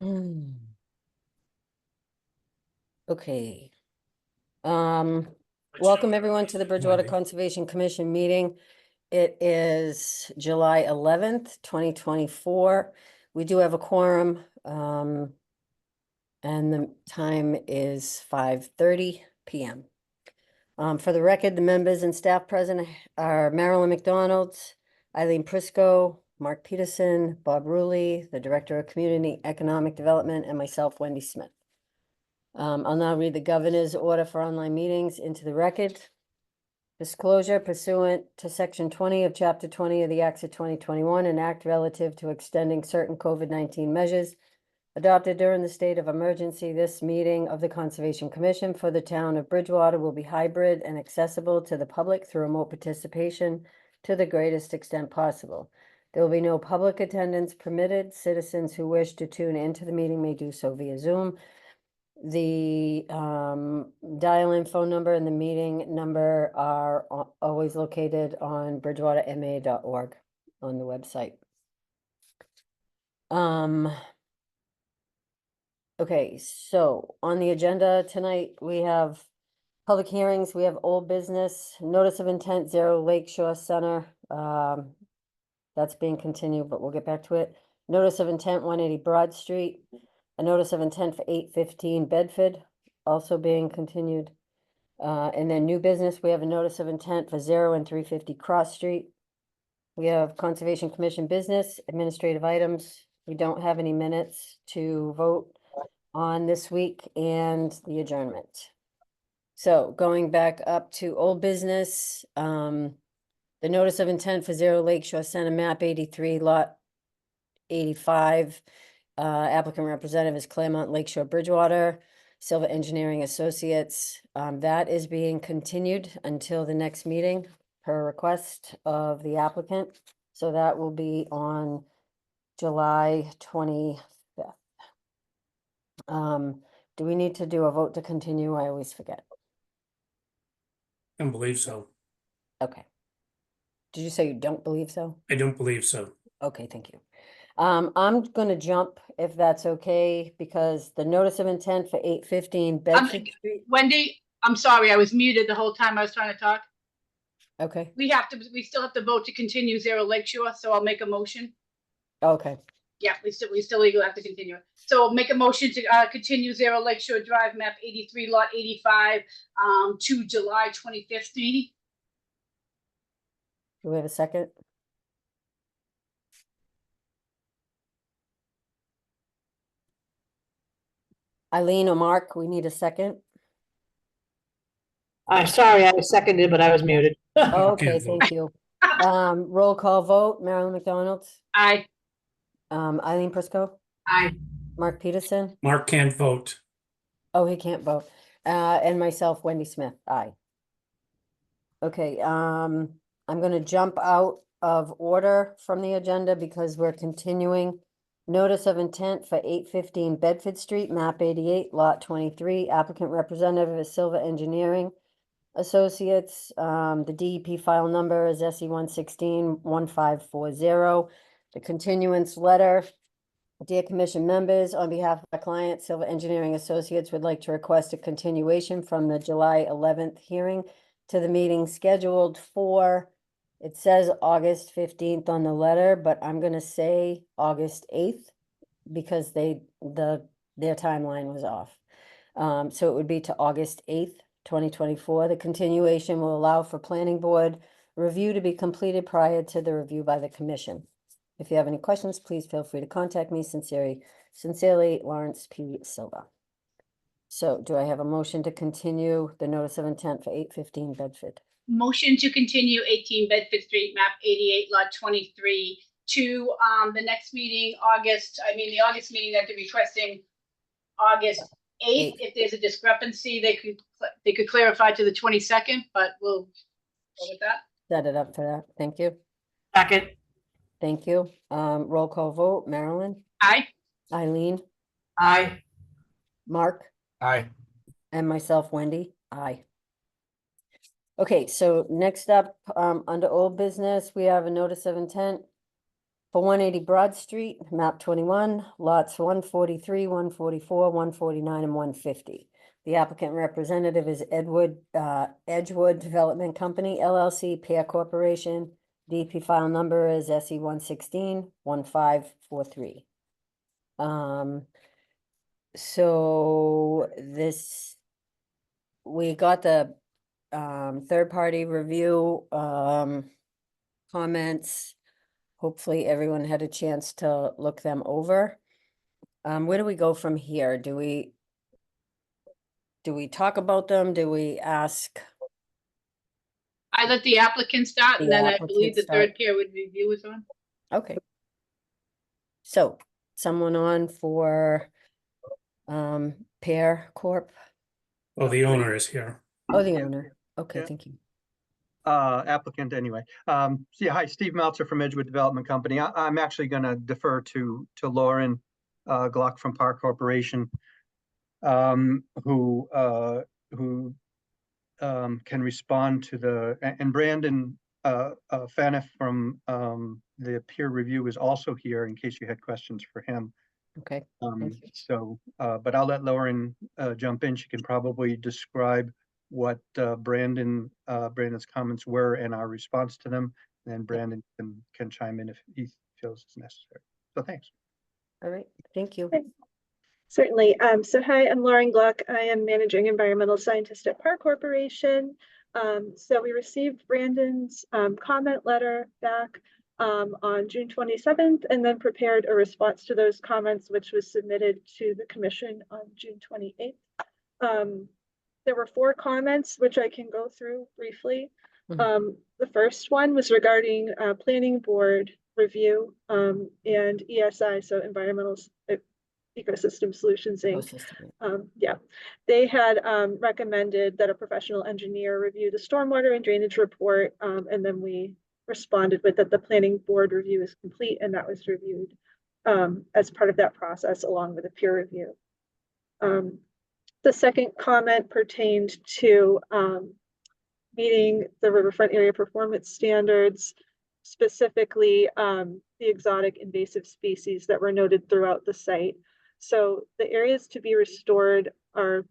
Okay. Welcome everyone to the Bridgewater Wendy. Conservation Commission meeting. It is July 11th, 2024. We do have a quorum, and the time is 5:30 p.m. For the record, the members and staff present are Marilyn McDonald, Eileen Prisco, Mark Peterson, Bob Ruley, the Director of Community Economic Development, and myself, Wendy Smith. I'll now read the governor's order for online meetings into the record. Disclosure pursuant to section 20 of chapter 20 of the Acts of 2021, an act relative to extending certain COVID-19 measures adopted during the state of emergency. This meeting of the Conservation Commission for the town of Bridgewater will be hybrid and accessible to the public through remote participation to the greatest extent possible. There will be no public attendance permitted. Citizens who wish to tune into the meeting may do so via Zoom. The dial-in phone number and the meeting number are always located on bridgewaterma.org on the website. Okay, so on the agenda tonight, we have public hearings, we have old business, notice of intent, 0 Lakeshore Center. That's being continued, but we'll get back to it. Notice of intent, 180 Broad Street. A notice of intent for 815 Bedford, also being continued. And then new business, we have a notice of intent for 0 and 350 Cross Street. We have Conservation Commission business, administrative items. We don't have any minutes to vote on this week and the adjournment. So going back up to old business, the notice of intent for 0 Lakeshore Center, map 83, lot 85. Applicant representative is Claremont Lakeshore Bridgewater, Silva Engineering Associates. That is being continued until the next meeting per request of the applicant. So that will be on July 25th. Do we need to do a vote to continue? I always forget. I don't believe so. Okay. Did you say you don't believe so? I don't believe so. Okay, thank you. I'm gonna jump if that's okay, because the notice of intent for 815 Bedford Street. Wendy, I'm sorry, I was muted the whole time I was trying to talk. Okay, We still have to vote to continue 0 Lakeshore, so I'll make a motion. okay, Yeah, we still legally have to continue it. So I'll make a motion to continue 0 Lakeshore Drive, map 83, lot 85, to July 25th meeting. do we have a second? Eileen or Mark, we need a second. I'm sorry, I was seconded, but I was muted. Okay, Can't vote. thank you. Roll call vote, Marilyn McDonald, Aye. Eileen Prisco, Aye. Mark Peterson. Mark can't vote. Oh, he can't vote. And myself, Wendy Smith, aye. Okay, I'm gonna jump out of order from the agenda because we're continuing. Notice of intent for 815 Bedford Street, map 88, lot 23. Applicant representative is Silva Engineering Associates. The DEP file number is SE 116-1540. The continuance letter. Dear Commission members, on behalf of our client, Silva Engineering Associates would like to request a continuation from the July 11th hearing to the meeting scheduled for, it says August 15th on the letter, but I'm gonna say August 8th because their timeline was off. So it would be to August 8th, 2024. The continuation will allow for planning board review to be completed prior to the review by the commission. If you have any questions, please feel free to contact me. Sincerely, Lawrence P. Silva. So do I have a motion to continue the notice of intent for 815 Bedford? Motion to continue 18 Bedford Street, map 88, lot 23, to the next meeting, the August meeting that they're requesting August 8th. If there's a discrepancy, they could clarify to the 22nd, but we'll go with that. Set it up for that. Thank you. Second. Thank you. Roll call vote, Marilyn, Aye. Eileen, Aye. Mark, Aye. and myself, Wendy, aye. Okay, so next up, under old business, we have a notice of intent for 180 Broad Street, map 21, lots 143, 144, 149, and 150. The applicant representative is Edgewood Development Company, LLC, Pear Corporation. DP file number is SE 116-1543. So this, we got the third-party review comments. Hopefully everyone had a chance to look them over. Where do we go from here? Do we talk about them? Do we ask? I let the applicant start, and The then I applicant believe the start. third peer would review is on. Okay. So someone on for Pear Corp? Oh, the owner is here. Oh, the owner. Okay, Yeah. thank you. Applicant anyway. So yeah, hi, Steve Meltzer from Edgewood Development Company. I'm actually going to defer to Lauren Gluck from Park Corporation, who can respond to and Brandon Faniff from the peer review is also here in case you had questions for him. Okay, thank you. So, but I'll let Lauren jump in. She can probably describe what Brandon's comments were and our response to them. And Brandon can chime in if he feels it's necessary. So thanks. All right, thank you. Certainly. So hi, I'm Lauren Gluck. I am Managing Environmental Scientist at Park Corporation. So we received Brandon's comment letter back on June 27th, and then prepared a response to those comments, which was submitted to the commission on June 28th. There were 4 comments, which I can go through briefly. The first one was regarding planning board review and ESI, so Environmental Ecosystem Solutions Inc. Ecosystem. Yeah, they had recommended that a professional engineer review the stormwater and drainage report, and then we responded with that the planning board review is complete, and that was reviewed as part of that process along with a peer review. The second comment pertained to meeting the riverfront area performance standards, specifically the exotic invasive species that were noted throughout the site. So the areas to be restored are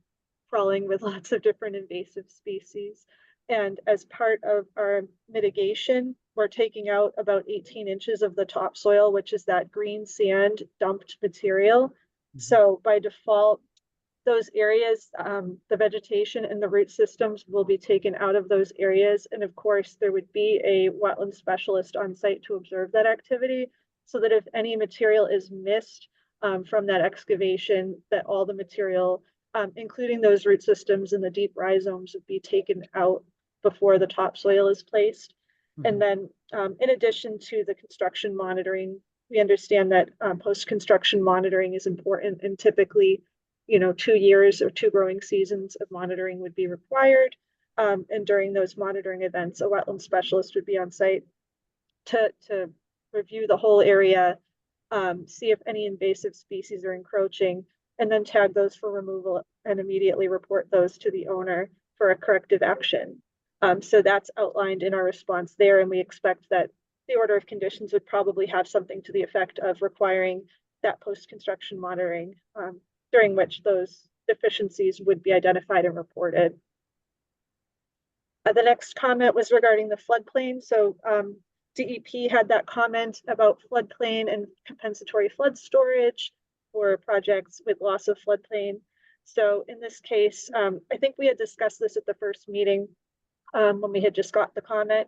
crawling with lots of different invasive species. And as part of our mitigation, we're taking out about 18 inches of the topsoil, which is that green sand dumped material. So by default, those areas, the vegetation and the root systems will be taken out of those areas. And of course, there would be a wetland specialist on site to observe that activity, so that if any material is missed from that excavation, that all the material, including those root systems and the deep rhizomes, would be taken out before the topsoil is placed. And then in addition to the construction monitoring, we understand that post-construction monitoring is important, and typically, 2 years or 2 growing seasons of monitoring would be required. And during those monitoring events, a wetland specialist would be on site to review the whole area, see if any invasive species are encroaching, and then tag those for removal and immediately report those to the owner for a corrective action. So that's outlined in our response there, and we expect that the order of conditions would probably have something to the effect of requiring that post-construction monitoring, during which those deficiencies would be identified and reported. The next comment was regarding the floodplain. So DEP had that comment about floodplain and compensatory flood storage for projects with loss of floodplain. So in this case, I think we had discussed this at the first meeting when we had just got the comment,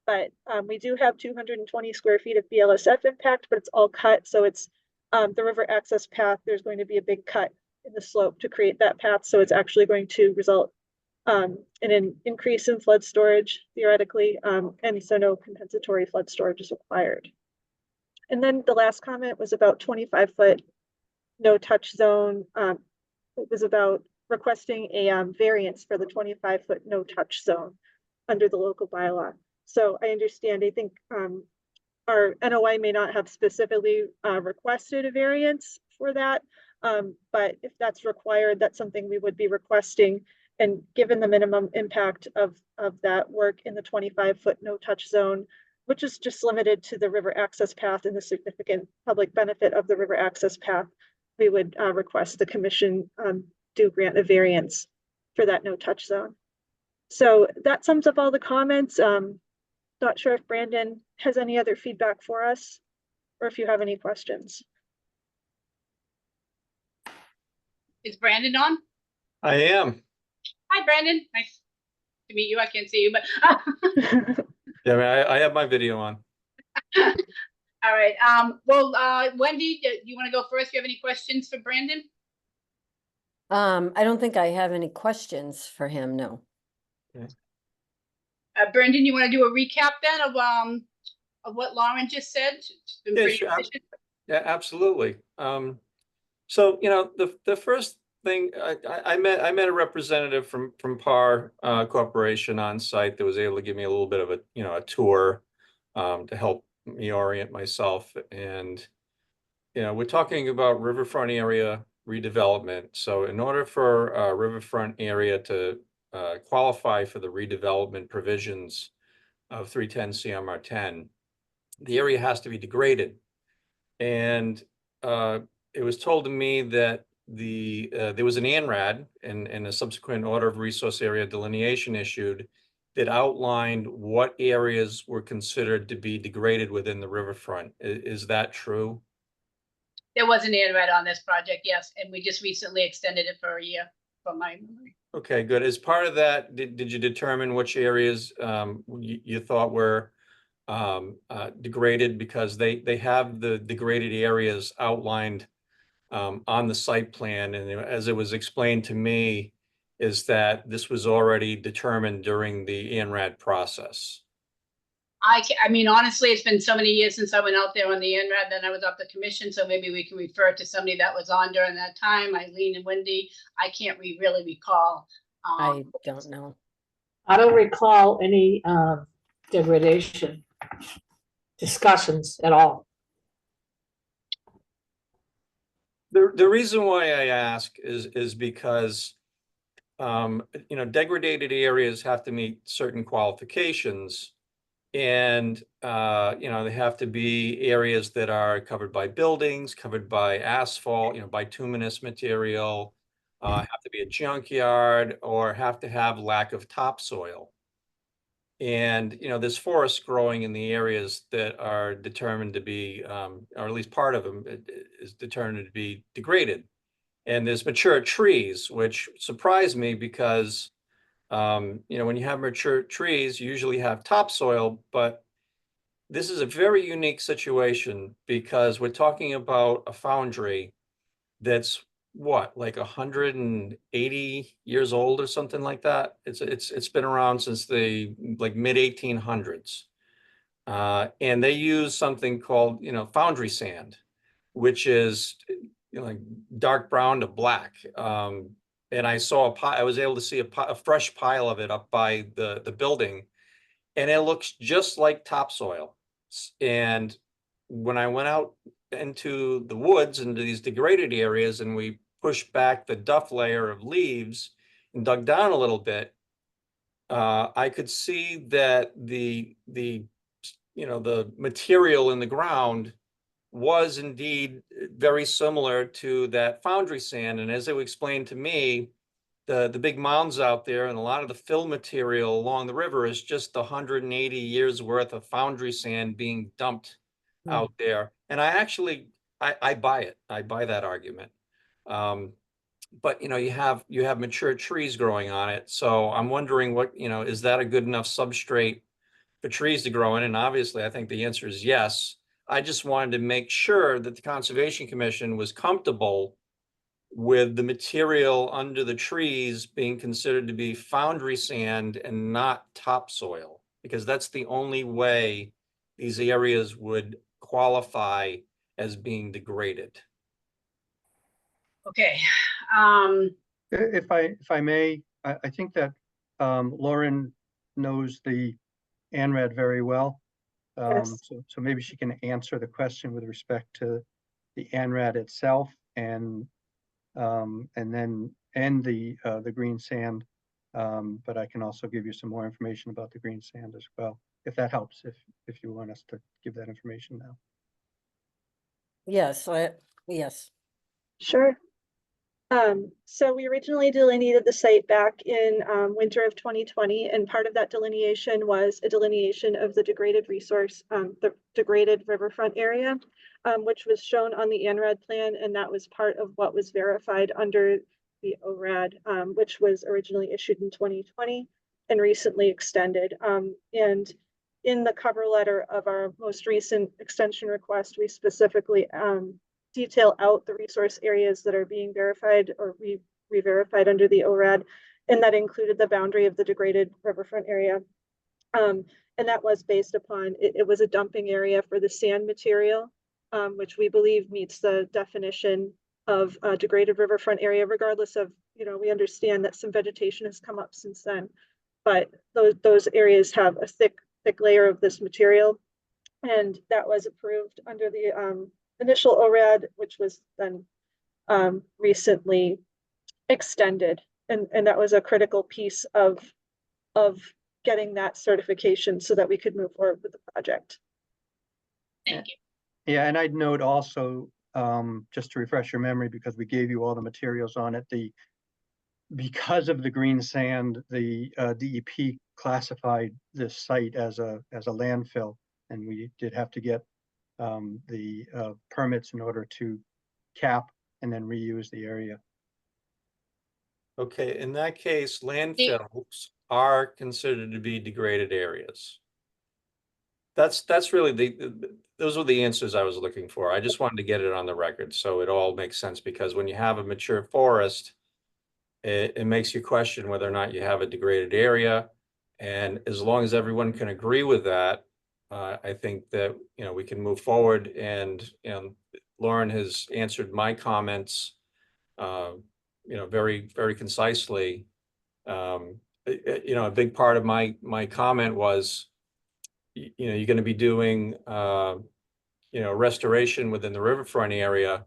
but we do have 220 square feet of BLSF impact, but it's all cut. So it's the river access path. There's going to be a big cut in the slope to create that path. So it's actually going to result in an increase in flood storage theoretically, and so no compensatory flood storage is required. And then the last comment was about 25-foot no touch zone. It was about requesting a variance for the 25-foot no touch zone under the local bylaw. So I understand, I think our NOI may not have specifically requested a variance for that, but if that's required, that's something we would be requesting. And given the minimum impact of that work in the 25-foot no touch zone, which is just limited to the river access path and the significant public benefit of the river access path, we would request the commission do grant a variance for that no-touch zone. So that sums up all the comments. Not sure if Brandon has any other feedback for us, or if you have any questions. Is Brandon on? I am. Hi, Brandon. Nice to meet you. I can't see you, but Yeah, I mean, I have my video on. all right. Well, Wendy, do you want to go first? Do you have any questions for Brandon? I don't think I have any questions for him, no. Brendan, you want to do a recap then of what Lauren just said? It's been Yeah, pretty sure. efficient. Yeah, absolutely. So, you know, the first thing, I met a representative from PAR Corporation on site that was able to give me a little bit of a tour to help me orient myself. And, we're talking about riverfront area redevelopment. So in order for a riverfront area to qualify for the redevelopment provisions of 310 CMR 10, the area has to be degraded. And it was told to me that there was an ANRAD and a subsequent order of resource area delineation issued that outlined what areas were considered to be degraded within the riverfront. Is that true? There was an ANRAD on this project, yes, and we just recently extended it for a year from my memory. Okay, good. As part of that, did you determine which areas you thought were degraded? Because they have the degraded areas outlined on the site plan, and as it was explained to me, is that this was already determined during the ANRAD process. I mean, honestly, it's been so many years since I went out there on the ANRAD, then I was up the commission, so maybe we can refer to somebody that was on during that time, Eileen and Wendy. I can't really recall. I don't know. I don't recall any degradation discussions at all. The reason why I ask is because degraded areas have to meet certain qualifications. And, they have to be areas that are covered by buildings, covered by asphalt, bituminous material, have to be a junkyard, or have to have lack of topsoil. And, there's forests growing in the areas that are determined to be, or at least part of them is determined to be degraded. And there's mature trees, which surprised me because when you have mature trees, you usually have topsoil, but this is a very unique situation because we're talking about a foundry that's like 180 years old or something like that. It's been around since the mid 1800s. And they use something called, foundry sand, which is like dark brown to black. And I was able to see a fresh pile of it up by the building, and it looks just like topsoil. And when I went out into the woods, into these degraded areas, and we pushed back the duff layer of leaves and dug down a little bit, I could see that the material in the ground was indeed very similar to that foundry sand. And as they explained to me, the big mounds out there and a lot of the fill material along the river is just 180 years worth of foundry sand being dumped out there. And I buy it. I buy that argument. But you have mature trees growing on it. So I'm wondering is that a good enough substrate for trees to grow in? And obviously I think the answer is yes. I just wanted to make sure that the Conservation Commission was comfortable with the material under the trees being considered to be foundry sand and not topsoil, because that's the only way these areas would qualify as being degraded. Okay. If I may, I think that Lauren knows the ANRAD very well. Yes. So maybe she can answer the question with respect to the ANRAD itself and then the green sand. But I can also give you some more information about the green sand as well. if that helps, if you want us to give that information now. Yes, yes. Sure. So we originally delineated the site back in winter of 2020, and part of that delineation was a delineation of the degraded resource, the degraded riverfront area, which was shown on the ANRAD plan, and that was part of what was verified under the ORAD, which was originally issued in 2020 and recently extended. And in the cover letter of our most recent extension request, we specifically detail out the resource areas that are being verified or re-verified under the ORAD, and that included the boundary of the degraded riverfront area. And that was based upon, it was a dumping area for the sand material, which we believe meets the definition of a degraded riverfront area, regardless of, we understand that some vegetation has come up since then, but those areas have a thick layer of this material. And that was approved under the initial ORAD, which was then recently extended. And that was a critical piece of getting that certification so that we could move forward with the project. Thank you. Yeah, and I'd note also, just to refresh your memory, because we gave you all the materials on it, because of the green sand, the DEP classified this site as a landfill, and we did have to get the permits in order to cap and then reuse the area. Okay, in that case, landfills are considered to be degraded areas. That's really those were the answers I was looking for. I just wanted to get it on the record so it all makes sense, because when you have a mature forest, it makes you question whether or not you have a degraded area. And as long as everyone can agree with that, I think that, we can move forward. And, Lauren has answered my comments, very, very concisely. A big part of my comment was, you're going to be doing, restoration within the riverfront area,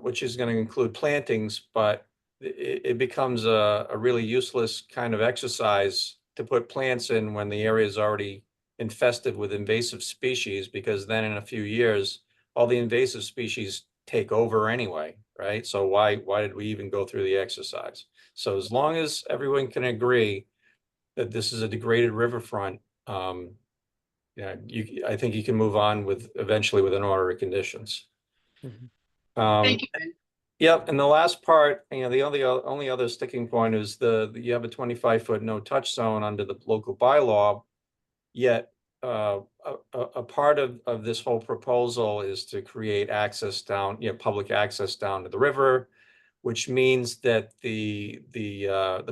which is going to include plantings, but it becomes a really useless kind of exercise to put plants in when the area is already infested with invasive species, because then in a few years, all the invasive species take over anyway, right? So why did we even go through the exercise? So as long as everyone can agree that this is a degraded riverfront, I think you can move on eventually with an order of conditions. Thank you, Ben. Yep, and the last part, the only other sticking point is you have a 25-foot no-touch zone under the local bylaw, yet a part of this whole proposal is to create access down, public access down to the river, which means that the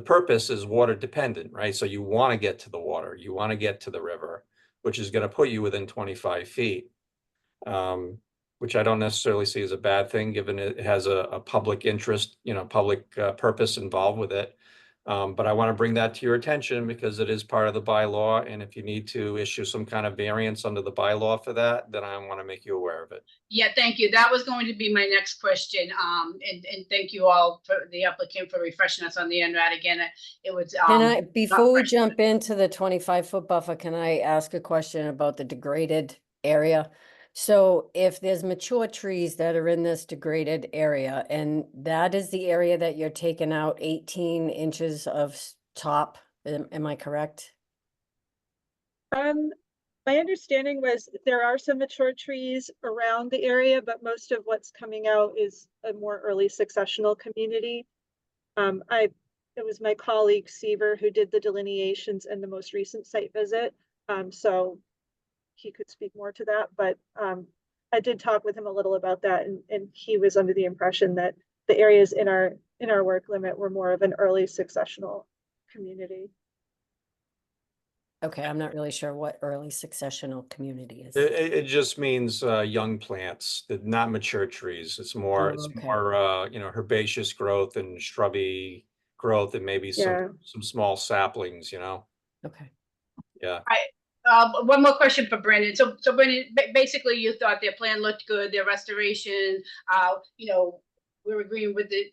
purpose is water dependent, right? So you want to get to the water, you want to get to the river, which is going to put you within 25 feet. Which I don't necessarily see as a bad thing, given it has a public interest, public purpose involved with it. But I want to bring that to your attention because it is part of the bylaw. And if you need to issue some kind of variance under the bylaw for that, then I want to make you aware of it. Yeah, thank you. That was going to be my next question. And thank you all for the applicant for refreshing us on the NRAD again. It was. Before we jump into the 25-foot buffer, can I ask a question about the degraded area? So if there's mature trees that are in this degraded area, and that is the area that you're taking out 18 inches of top, am I correct? My understanding was there are some mature trees around the area, but most of what's coming out is a more early successional community. It was my colleague Seaver who did the delineations in the most recent site visit. So he could speak more to that, but I did talk with him a little about that, and he was under the impression that the areas in our work limit were more of an early successional community. Okay, I'm not really sure what early successional community is. It just means young plants, not mature trees. It's more herbaceous growth and shrubby growth, and maybe some small saplings. Okay. Yeah. One more question for Brendan. So Brendan, basically you thought their plan looked good, their restoration, we're agreeing with the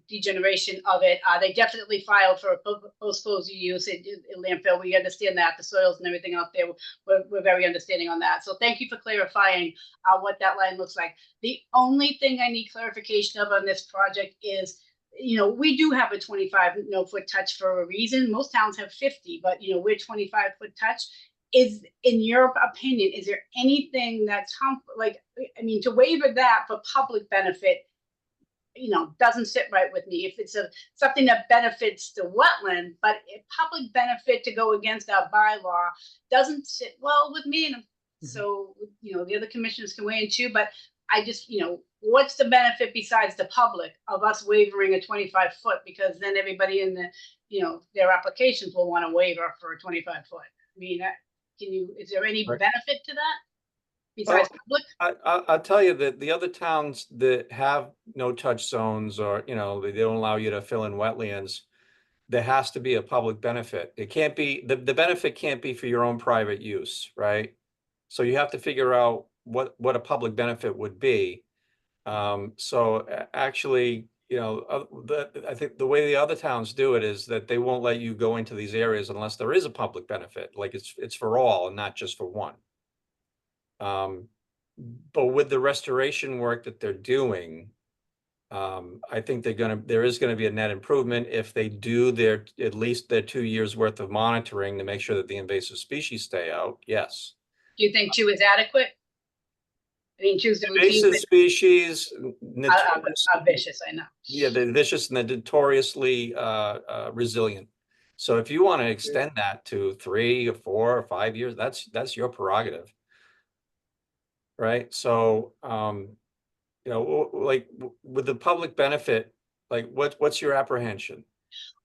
degeneration of it. They definitely filed for a post-closure use in landfill. We understand that, the soils and everything out there, we're very understanding on that. So thank you for clarifying what that line looks like. The only thing I need clarification of on this project is, you know, we do have a 25 no-foot touch for a reason. Most towns have 50, but, you know, we're 25-foot touch. Is, in your opinion, is there anything that's like, I mean, to waiver that for public benefit, you know, doesn't sit right with me. If it's something that benefits the wetland, but a public benefit to go against our bylaw doesn't sit well with me. And so, you know, the other commissioners can weigh in too, but I just, you know, what's the benefit besides the public of us waivering a 25-foot? Because then everybody in the, you know, their applications will want to waiver for a 25-foot. I mean, is there any Right. benefit to that besides public? I'll tell you that the other towns that have no touch zones, or, you know, they don't allow you to fill in wetlands, there has to be a public benefit. It can't be, the benefit can't be for your own private use, right? So you have to figure out what a public benefit would be. Actually, you know, I think the way the other towns do it is that they won't let you go into these areas unless there is a public benefit, like it's for all and not just for one. But with the restoration work that they're doing, I think there is gonna be a net improvement if they do at least their 2 years worth of monitoring to make sure that the invasive species stay out. Yes. Do you think 2 is adequate? I mean, 2's the routine, Invasive species, are vicious, I know. yeah, they're vicious and they're notoriously resilient. So if you want to extend that to 3 or 4 or 5 years, that's your prerogative. Right? So, you know, like with the public benefit, like what's your apprehension?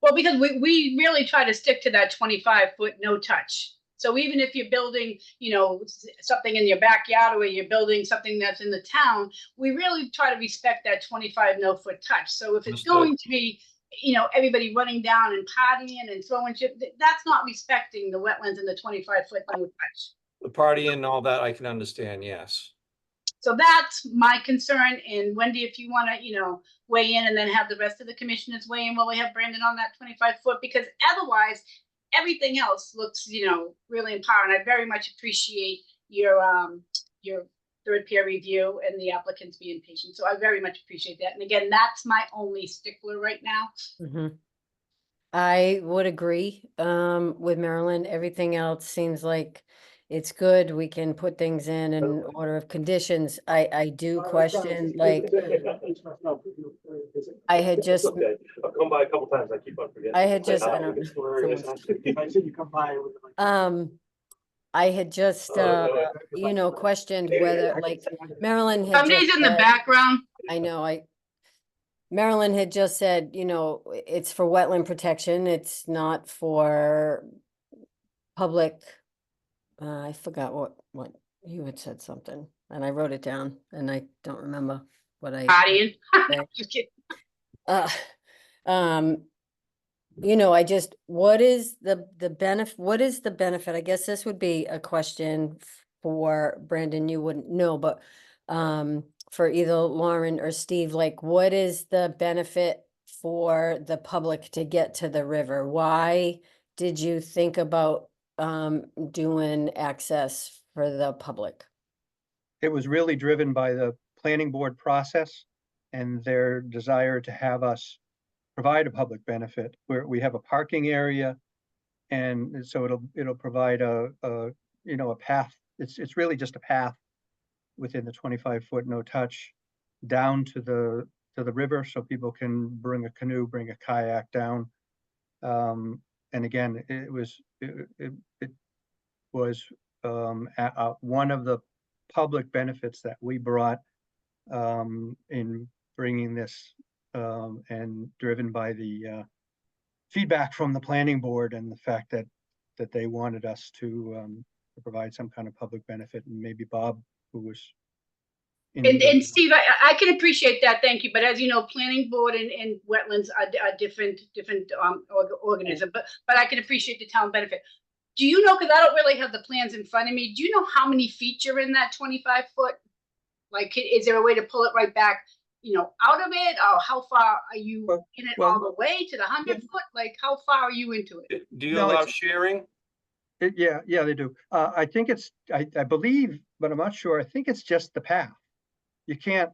Well, because we really try to stick to that 25-foot no touch. So even if you're building, you know, something in your backyard, or you're building something that's in the town, we really try to respect that 25 no-foot touch. So if it's Understood. going to be, you know, everybody running down and partying and throwing shit, that's not respecting the wetlands and the 25-foot no touch. The party and all that, I can understand, yes. So that's my concern. And Wendy, if you want to, you know, weigh in and then have the rest of the commissioners weigh in while we have Brandon on that 25-foot, because otherwise everything else looks, you know, really empowering. I very much appreciate your third peer review and the applicants being patient. So I very much appreciate that. And again, that's my only stickler right now. I would agree with Marilyn. Everything else seems like it's good. We can put things in order of conditions. I do question, like, I had just, I've come by a couple times, I keep on forgetting. I had just, I Like, don't know. someone's- someone's- I said you come by. with like- I had just, you know, questioned whether, like, Marilyn had Somebody's just in the said- background. I know, Marilyn had just said, you know, it's for wetland protection. It's not for public. I forgot what you had said something, and I wrote it down, and I don't remember what I. Partying. Okay. Just kidding. You know, what is the benefit? What is the benefit? I guess this would be a question for Brandon. You wouldn't know, but for either Lauren or Steve, like, what is the benefit for the public to get to the river? Why did you think about doing access for the public? It was really driven by the planning board process and their desire to have us provide a public benefit, where we have a parking area. And so it'll provide a you know, a path. It's really just a path within the 25-foot no touch down to the river, so people can bring a canoe, bring a kayak down. And again, it was one of the public benefits that we brought in bringing this, and driven by the feedback from the planning board and the fact that they wanted us to provide some kind of public benefit. And maybe Bob, who was And Steve, I can appreciate that, thank you. But as you know, planning board and wetlands are different organism. But I can appreciate the town benefit. Do you know? Because I don't really have the plans in front of me. Do you know how many feet are in that 25-foot? Like, is there a way to pull it right back out of it, or how far are you Well- in it well- all the way to the 100 foot? Like, how far are you into it? Do you No, allow it's- sharing? Yeah, they do. I think I believe, but I'm not sure. I think it's just the path. You can't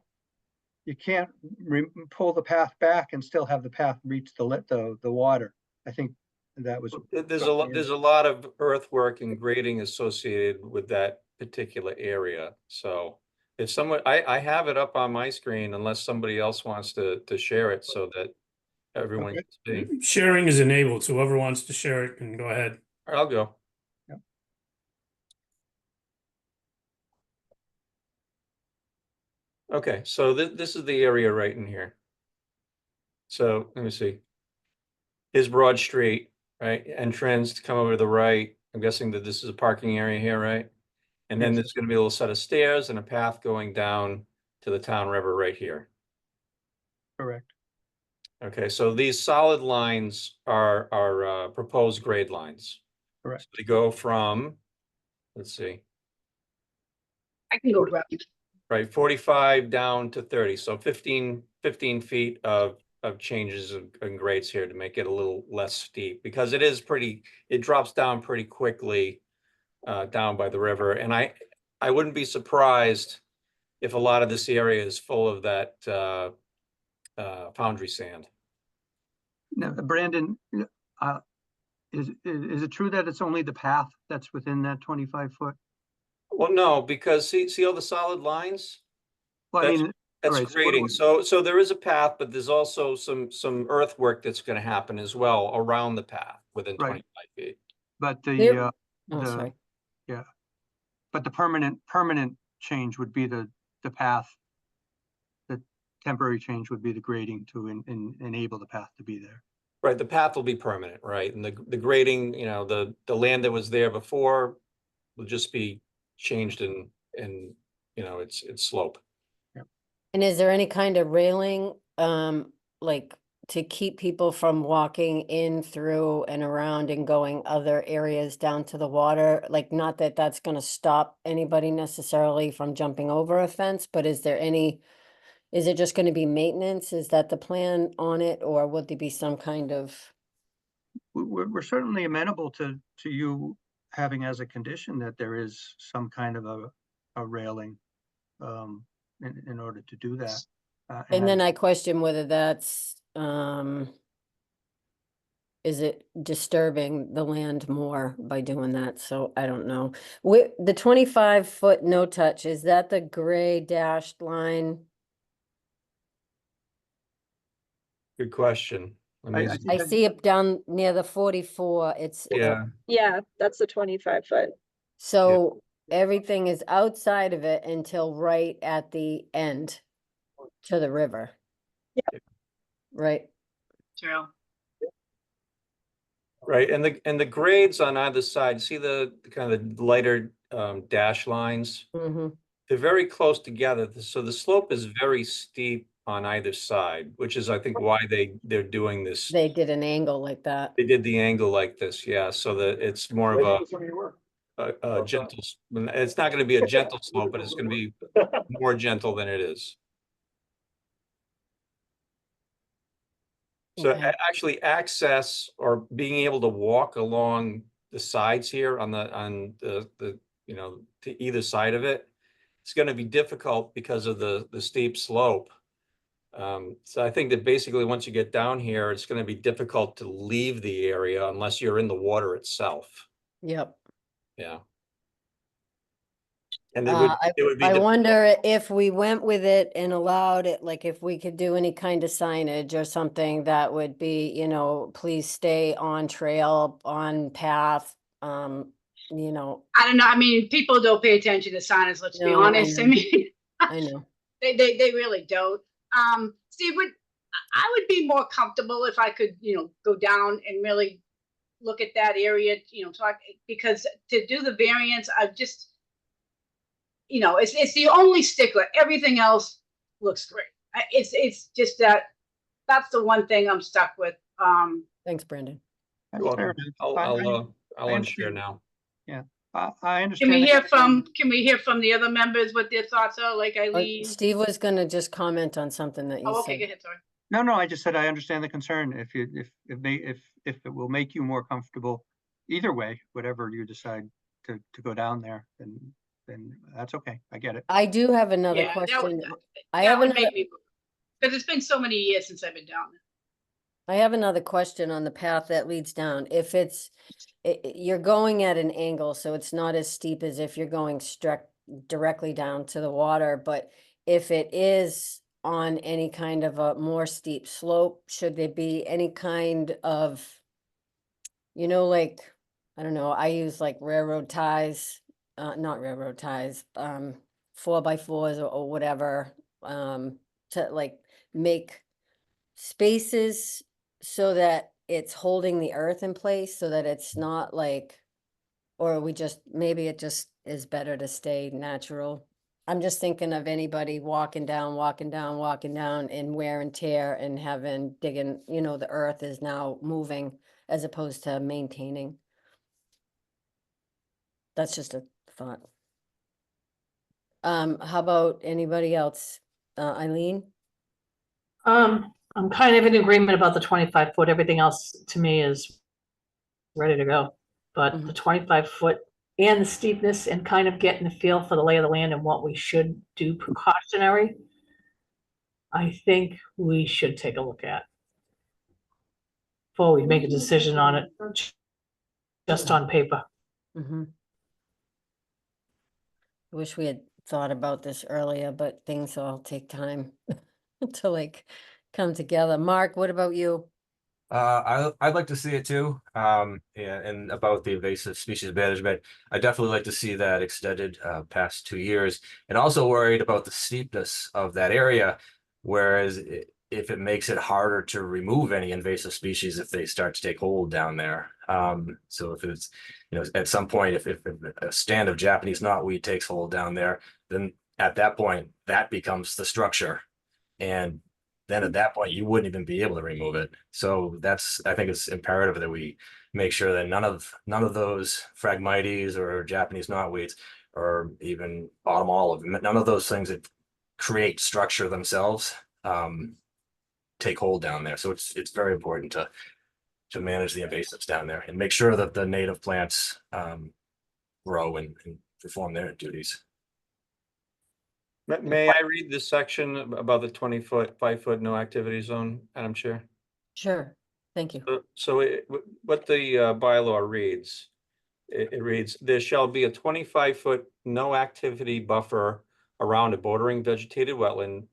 pull the path back and still have the path reach the water. I think that was, There's a lot of earthwork and grading associated with that particular area. So if someone, I have it up on my screen unless somebody else wants to share it so that everyone Okay. can see. Sharing is enabled, so whoever wants to share it can go ahead. All right, I'll go. Yep. Okay, so this is the area right in here. So let me see. Here's Broad Street, right? Entrance to come over to the right. I'm guessing that this is a parking area here, right? And then Yes. there's gonna be a little set of stairs and a path going down to the town river right here. correct. Okay, so these solid lines are proposed grade lines. Correct. So they go from, let's see, I can go grab it. right, 45 down to 30, so 15 feet of changes in grades here to make it a little less steep, because it drops down pretty quickly down by the river, and I wouldn't be surprised if a lot of this area is full of that foundry sand. Now, Brandon, is it true that it's only the path that's within that 25-foot? Well, no, because see all the solid lines? Well, I That's- mean, That's Alright, so what grading. would- So there is a path, but there's also some earthwork that's gonna happen as well around the path within Right. 25 feet. but There- Oh, the, sorry. but the permanent change would be the path. The temporary change would be the grading to enable the path to be there. Right, the path will be permanent, right? And the grading, the land that was there before will just be changed in its slope. And is there any kind of railing, like to keep people from walking in through and around and going other areas down to the water? Like, not that that's gonna stop anybody necessarily from jumping over a fence, but is it just gonna be maintenance? Is that the plan on it, or would there be some kind of? We're certainly amenable to you having as a condition that there is some kind of a railing in order to do that. And then I question whether that's, is it disturbing the land more by doing that? So I don't know. The 25-foot no touch, is that the gray dashed line? Good question. Let me I see. I think see it down near the 44. Yeah, Yeah, that's the 25-foot. So everything is outside of it until right at the end to the river. Right? Cheryl. right. And the grades on either side, see the kind of the lighter dash lines? Mm-hmm. They're very close together. So the slope is very steep on either side, which is, I think, why they're doing this. They did an angle like that. They did the angle like this, yeah, so that it's more of Wait till some of your work. a gentle, it's not gonna be a gentle slope, but it's gonna be more gentle than it is. So Okay. actually access or being able to walk along the sides here on the to either side of it, it's gonna be difficult because of the steep slope. So I think that basically once you get down here, it's gonna be difficult to leave the area unless you're in the water itself, Yep. yeah. And it would I be, wonder if we went with it and allowed it, like if we could do any kind of signage or something that would be, please stay on trail, on path, I don't know. I mean, people don't pay attention to signs, let's be No, I honest. I know. mean, I know. they really don't. Steve, I would be more comfortable if I could, go down and really look at that area, talk, because to do the variance, I've just, it's the only stickler. Everything else looks great. It's just that's the one thing I'm stuck with. Thanks, Brandon. That's You're fair welcome. enough. I'll I unshare understand. now. I understand. the concern. Can we hear from the other members what their thoughts are, like Eileen? Steve was gonna just comment on something that you Oh, okay, go said. ahead, sorry. No, I just said I understand the concern. If it will make you more comfortable, either way, whatever you decide to go down there, then that's okay. I get it. I do have another Yeah, that would- question. I That have would another, make me, because it's been so many years since I've been down there. I have another question on the path that leads down. If it's, you're going at an angle, so it's not as steep as if you're going directly down to the water, but if it is on any kind of a more steep slope, should there be any kind of, like, I don't know, I use like railroad ties, not railroad ties, 4x4s or whatever, to like make spaces so that it's holding the earth in place so that it's not like, or maybe it just is better to stay natural. I'm just thinking of anybody walking down and wear and tear and digging, the earth is now moving as opposed to maintaining. That's just a thought. How about anybody else? Eileen? I'm kind of in agreement about the 25-foot. Everything else to me is ready to go. But the 25-foot and the steepness and kind of getting the feel for the lay of the land and what we should do precautionary, I think we should take a look at before we make a decision on it, just on paper. I wish we had thought about this earlier, but things all take time to like come together. Mark, what about you? I'd like to see it too. And about the invasive species management, I definitely like to see that extended past 2 years. And also worried about the steepness of that area, whereas if it makes it harder to remove any invasive species if they start to take hold down there. So if it's, at some point, if a stand of Japanese knotweed takes hold down there, then at that point, that becomes the structure. And then at that point, you wouldn't even be able to remove it. So I think it's imperative that we make sure that none of those Phragmites or Japanese knotweeds or even bottom olive, none of those things that create structure themselves take hold down there. So it's very important to manage the invasives down there and make sure that the native plants grow and perform their duties. May I read this section about the 5-foot no activity zone, Madam Chair? Sure, thank you. So what the bylaw reads, it reads, there shall be a 25-foot no activity buffer around a bordering vegetated wetland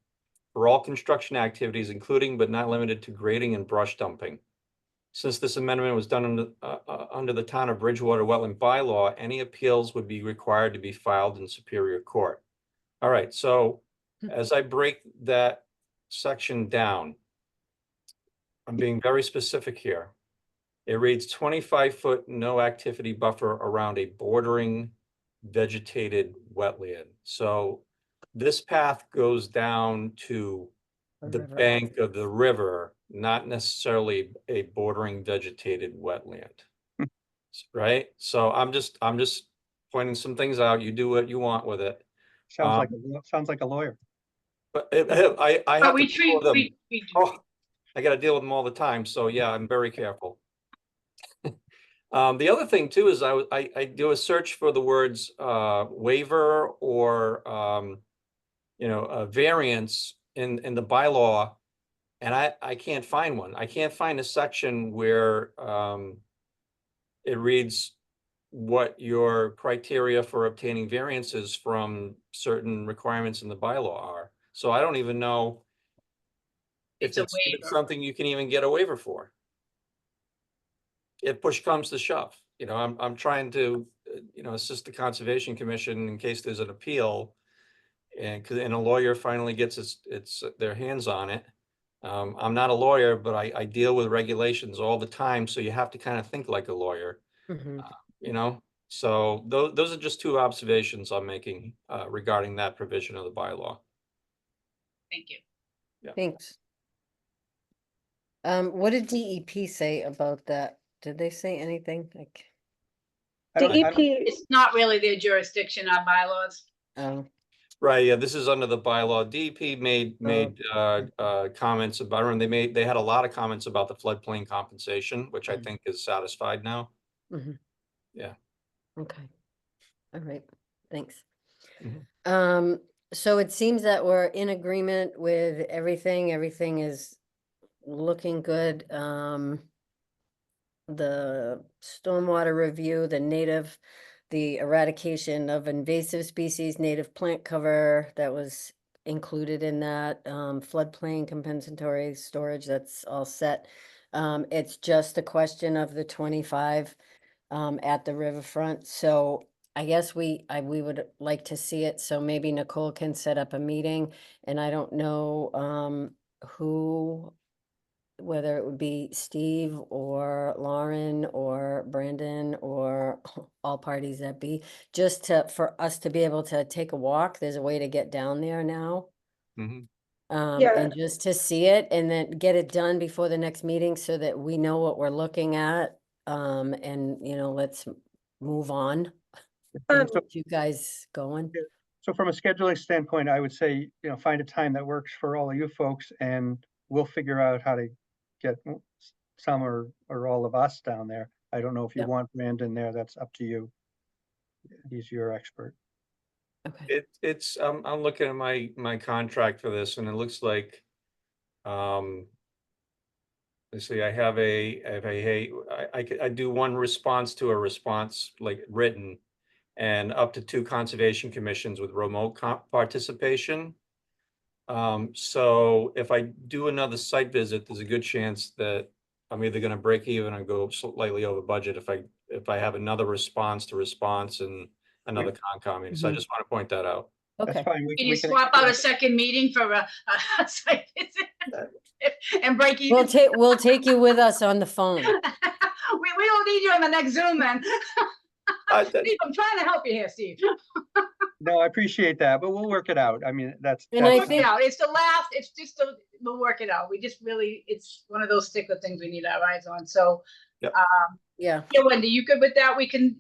for all construction activities, including but not limited to grading and brush dumping. Since this amendment was done under the Town of Bridgewater Wetland Bylaw, any appeals would be required to be filed in Superior Court. All right, so as I break that section down, I'm being very specific here. It reads 25-foot no activity buffer around a bordering vegetated wetland. So this path goes down to the river. bank of the river, not necessarily a bordering vegetated wetland. Right? So I'm just pointing some things out. You do what you want with it. Sounds like a lawyer. But I But have we to deal treat, with them. we do. Oh, I got to deal with them all the time. So yeah, I'm very careful. The other thing too is I do a search for the words waiver or a variance in the bylaw, and I can't find one. I can't find a section where it reads what your criteria for obtaining variances from certain requirements in the bylaw are. So I don't even know if It's a it's waiver. something you can even get a waiver for. If push comes to shove, I'm trying to, assist the Conservation Commission in case there's an appeal. And a lawyer finally gets their hands on it. I'm not a lawyer, but I deal with regulations all the time. So you have to kind of think like a lawyer, So those are just two observations I'm making regarding that provision of the bylaw. Thank you. Thanks. What did DEP say about that? Did they say anything? Like, I don't- DEP, It's not really their jurisdiction, our bylaws. Oh, Right, yeah, this is under the bylaw. DEP made comments about, they had a lot of comments about the floodplain compensation, which I think is satisfied now. mhm. Yeah. Okay. All right, thanks. Mhm. So it seems that we're in agreement with everything. Everything is looking good. The stormwater review, the eradication of invasive species, native plant cover, that was included in that, floodplain compensatory storage, that's all set. It's just a question of the 25 at the riverfront, so I guess we would like to see it, so maybe Nicole can set up a meeting, and I don't know who, whether it would be Steve or Lauren or Brandon or all parties that be, just for us to be able to take a walk. There's a way to get down there now. Mhm. Yeah. And just to see it and then get it done before the next meeting so that we know what we're looking at. And let's move on. And So- get you guys going. So from a scheduling standpoint, I would say, find a time that works for all of you folks and we'll figure out how to get some or all of us down there. I don't know if you Yep. want Brandon there, that's up to you. He's your expert. Okay. It's, I'm looking at my contract for this and it looks like, let's see, I do one response to a response like written and up to 2 conservation commissions with remote participation. So if I do another site visit, there's a good chance that I'm either gonna break even or go slightly over budget if I have another response to response and another Concom meeting. So I Mhm. just want to point that out. That's Okay. fine. Can you swap out a second meeting for a site visit? And break even? We'll take you with us on the phone. We don't need you on the next Zoom then. Steve, I'm trying to help you here, Steve. No, I appreciate that, but we'll work it out. I mean, that's. And I Work that's it think- out. It's the last, it's just, we'll work it out. We just really, it's one of those stickler things we need our eyes on. So, Yep. Yeah. yeah, Wendy, you good with that? We can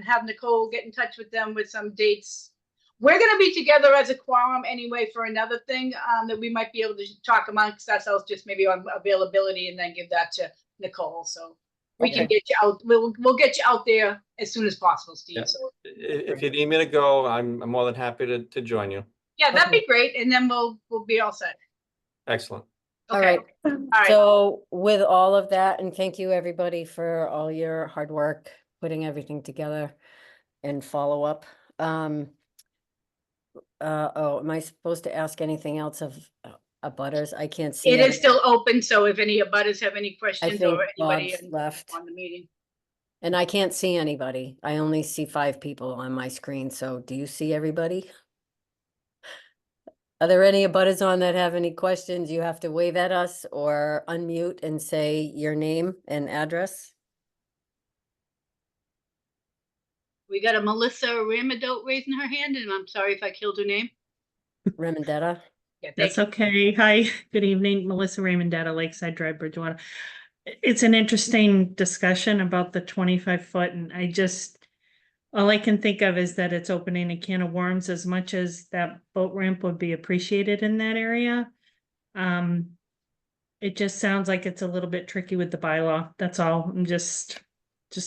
have Nicole get in touch with them with some dates. We're gonna be together as a quorum anyway for another thing that we might be able to talk amongst ourselves, just maybe on availability, and then give that to Nicole. So we can Okay. get you out. We'll get you out there as soon as possible, Steve. Yeah. So If you need me to go, I'm more than happy to join you. yeah, that'd Okay. be great, and then we'll be all set. Excellent. All Okay. right. All right. So with all of that, and thank you everybody for all your hard work, putting everything together and follow up. Am I supposed to ask anything else of abutters? I can't see. It is any- still open, so if any abutters have any I questions think or anybody Bob's left. on the meeting. And I can't see anybody. I only see 5 people on my screen. So do you see everybody? Are there any abutters on that have any questions? You have to wave at us or unmute and say your name and address. We got a Melissa Ramadote raising her hand, and I'm sorry if I killed her name. Remendetta. Yeah, thank That's you. okay. Hi, good evening. Melissa Raymondetta, Lakeside Drive, Bridgewater. It's an interesting discussion about the 25-foot, and all I can think of is that it's opening a can of worms as much as that boat ramp would be appreciated in that area. It just sounds like it's a little bit tricky with the bylaw. That's all. I'm just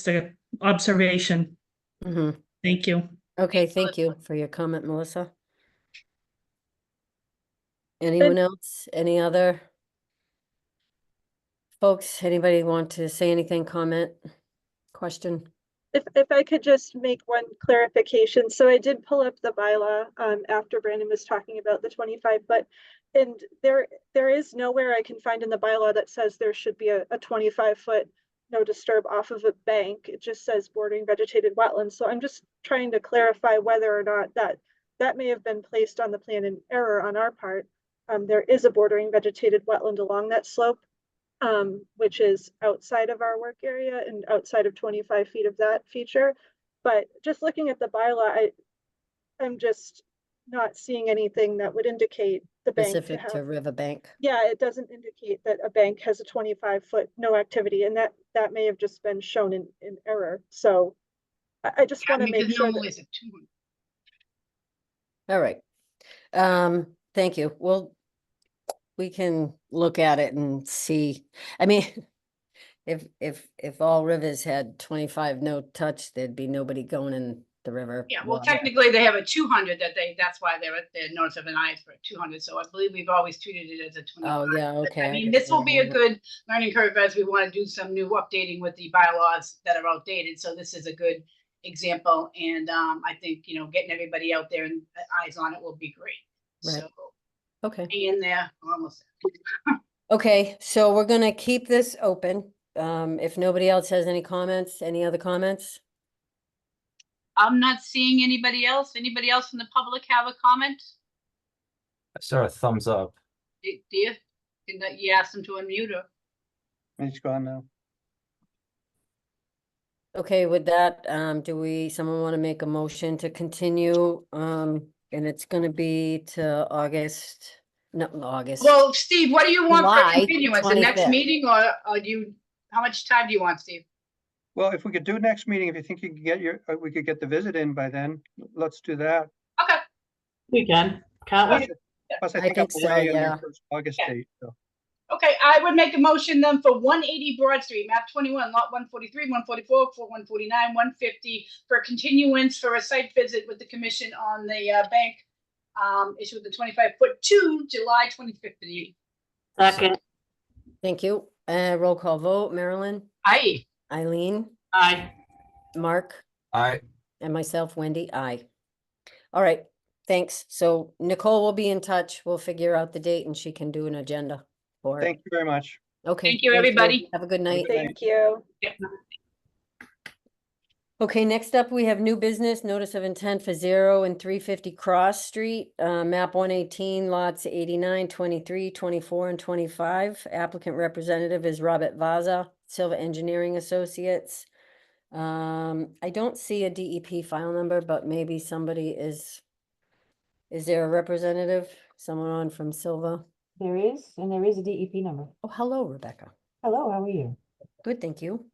a observation. Mhm. Thank you. Okay, Thanks, thank you for your comment, Melissa. Anyone else? Any other folks? Anybody want to say anything, comment, question? If I could just make one clarification. So I did pull up the bylaw after Brandon was talking about the 25-foot. And there is nowhere I can find in the bylaw that says there should be a 25-foot no disturb off of a bank. It just says bordering vegetated wetlands. So I'm just trying to clarify whether or not that may have been placed on the plan in error on our part. There is a bordering vegetated wetland along that slope, which is outside of our work area and outside of 25 feet of that feature. But just looking at the bylaw, I'm just not seeing anything that would indicate the bank to Specific to have. Riverbank. Yeah, it doesn't indicate that a bank has a 25-foot no activity, and that may have just been shown in error. So I just want to make Because sure normally that, it's a 200. All right. Thank you. Well, we can look at it and see. I mean, if all rivers had 25 no touch, there'd be nobody going in the river. Yeah, well, water. technically they have a 200 that's why they're at the notice of an I for 200. So I believe we've always treated it as a 25. Oh, yeah, But, okay. I mean, this will be a good learning curve as we want to do some new updating with the bylaws that are outdated. So this is a good example. And I think, getting everybody out there and eyes on it will be great. Right. So Okay. hang in there. We're almost Okay, so we're gonna keep this open. If nobody else has any comments, any other comments? I'm not seeing anybody else. Anybody else from the public have a comment? I saw a thumbs up. Do you? You asked them to unmute her. He's gone now. Okay, with that, someone want to make a motion to continue? And it's gonna be to August, no, August. Well, Steve, what do you want for July continuance? The next 25th. meeting or how much time do you want, Steve? Well, if we could do next meeting, if you think you can get we could get the visit in by then, let's do that. Okay. We can, can't we? Plus, I I think I'm think so, away on yeah. their first August Yeah. date, so. Okay, I would make a motion then for 180 Broad Street, map 21, lot 143, 144, 149, 150 for continuance for a site visit with the commission on the bank issue with the 25-foot to July 25th. Second, Thank you. Roll call vote, Marilyn, Aye. Eileen, aye. Mark, I and myself, Wendy, aye. All right, thanks. So Nicole will be in touch. We'll figure out the date and she can do an agenda for it. Thank you very much. Okay. Thank you, everybody. Have a good night. good night. thank you. Okay, next up, we have new business, notice of intent for 0 and 350 Cross Street, map 118, lots 89, 23, 24, and 25. Applicant representative is Robert Vaza, Silva Engineering Associates. I don't see a DEP file number, but maybe somebody is there a representative, someone on from Silva? There is, and there is a DEP number. Oh, hello, Rebecca. Hello, how are you? Good, thank you.